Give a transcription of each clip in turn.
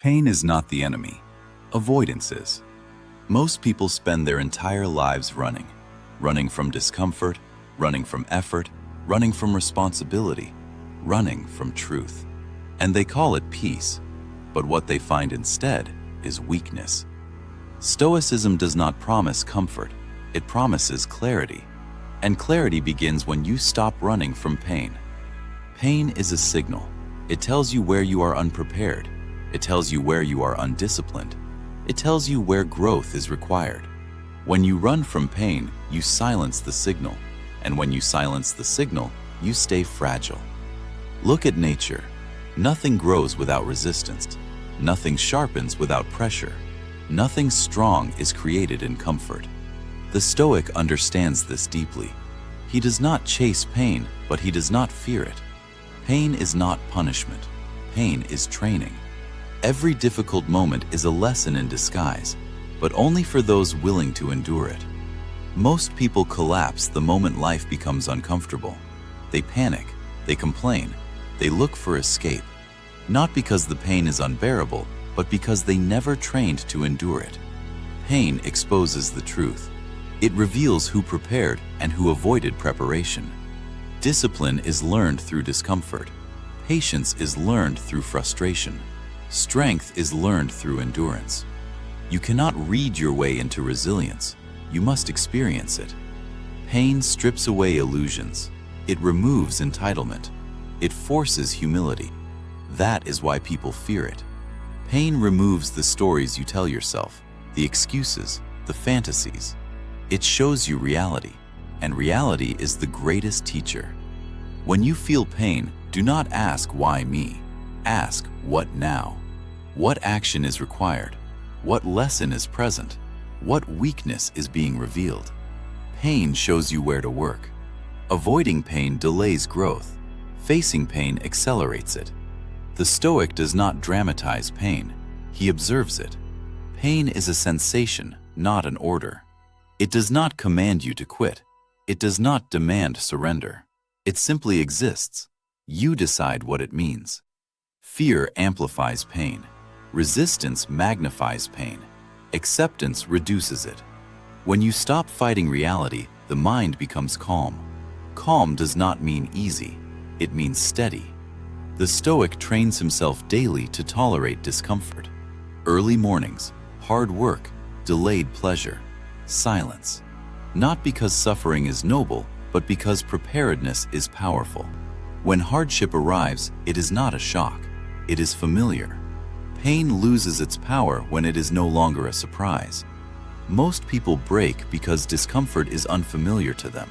Pain is not the enemy. Avoidance is. Most people spend their entire lives running. Running from discomfort, running from effort, running from responsibility, running from truth. And they call it peace. But what they find instead is weakness. Stoicism does not promise comfort. It promises clarity. And clarity begins when you stop running from pain. Pain is a signal. It tells you where you are unprepared. It tells you where you are undisciplined. It tells you where growth is required. When you run from pain, you silence the signal. And when you silence the signal, you stay fragile. Look at nature. Nothing grows without resistance. Nothing sharpens without pressure. Nothing strong is created in comfort. The Stoic understands this deeply. He does not chase pain, but he does not fear it. Pain is not punishment. Pain is training. Every difficult moment is a lesson in disguise, but only for those willing to endure it. Most people collapse the moment life becomes uncomfortable. They panic, they complain, they look for escape, not because the pain is unbearable, but because they never trained to endure it. Pain exposes the truth. It reveals who prepared and who avoided preparation. Discipline is learned through discomfort. Patience is learned through frustration. Strength is learned through endurance. You cannot read your way into resilience. You must experience it. Pain strips away illusions. It removes entitlement. It forces humility. That is why people fear it. Pain removes the stories you tell yourself, the excuses, the fantasies. It shows you reality, and reality is the greatest teacher. When you feel pain, do not ask why me. Ask what now? What action is required? What lesson is present? What weakness is being revealed? Pain shows you where to work. Avoiding pain delays growth. Facing pain accelerates it. The Stoic does not dramatize pain. He observes it. Pain is a sensation, not an order. It does not command you to quit. It does not demand surrender. It simply exists. You decide what it means. Fear amplifies pain. Resistance magnifies pain. Acceptance reduces it. When you stop fighting reality, the mind becomes calm. Calm does not mean easy. It means steady. The Stoic trains himself daily to tolerate discomfort. Early mornings, hard work, delayed pleasure, silence. Not because suffering is noble, but because preparedness is powerful. When hardship arrives, it is not a shock. It is familiar. Pain loses its power when it is no longer a surprise. Most people break because discomfort is unfamiliar to them.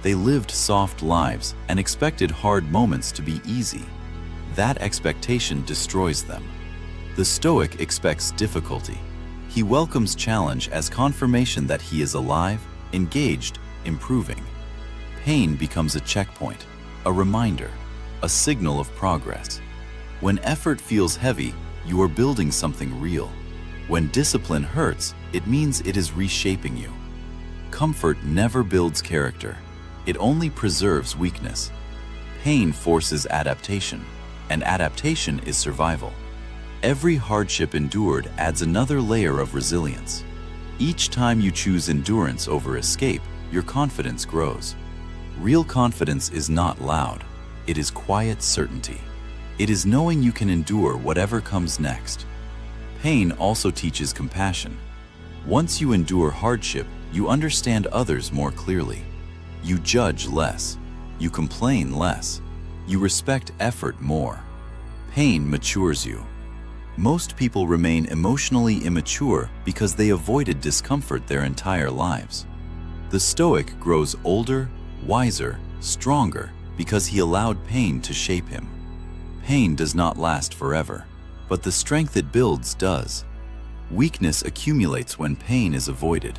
They lived soft lives and expected hard moments to be easy. That expectation destroys them. The Stoic expects difficulty. He welcomes challenge as confirmation that he is alive, engaged, improving. Pain becomes a checkpoint, a reminder, a signal of progress. When effort feels heavy, you are building something real. When discipline hurts, it means it is reshaping you. Comfort never builds character. It only preserves weakness. Pain forces adaptation, and adaptation is survival. Every hardship endured adds another layer of resilience. Each time you choose endurance over escape, your confidence grows. Real confidence is not loud. It is quiet certainty. It is knowing you can endure whatever comes next. Pain also teaches compassion. Once you endure hardship, you understand others more clearly. You judge less. You complain less. You respect effort more. Pain matures you. Most people remain emotionally immature because they avoided discomfort their entire lives. The Stoic grows older, wiser, stronger because he allowed pain to shape him. Pain does not last forever, but the strength it builds does. Weakness accumulates when pain is avoided.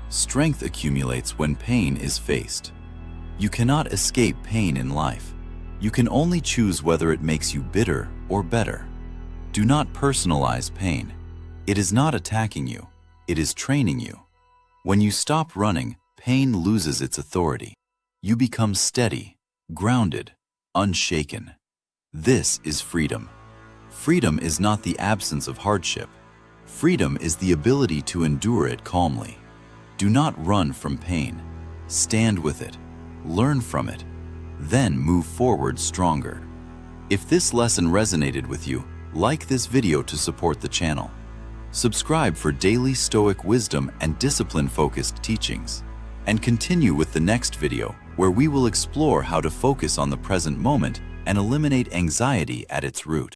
Strength accumulates when pain is faced. You cannot escape pain in life. You can only choose whether it makes you bitter or better. Do not personalize pain. It is not attacking you. It is training you. When you stop running, pain loses its authority. You become steady, grounded, unshaken. This is freedom. Freedom is not the absence of hardship. Freedom is the ability to endure it calmly. Do not run from pain. Stand with it. Learn from it. Then move forward stronger. If this lesson resonated with you, like this video to support the channel. Subscribe for daily Stoic wisdom and discipline-focused teachings. And continue with the next video, where we will explore how to focus on the present moment and eliminate anxiety at its root.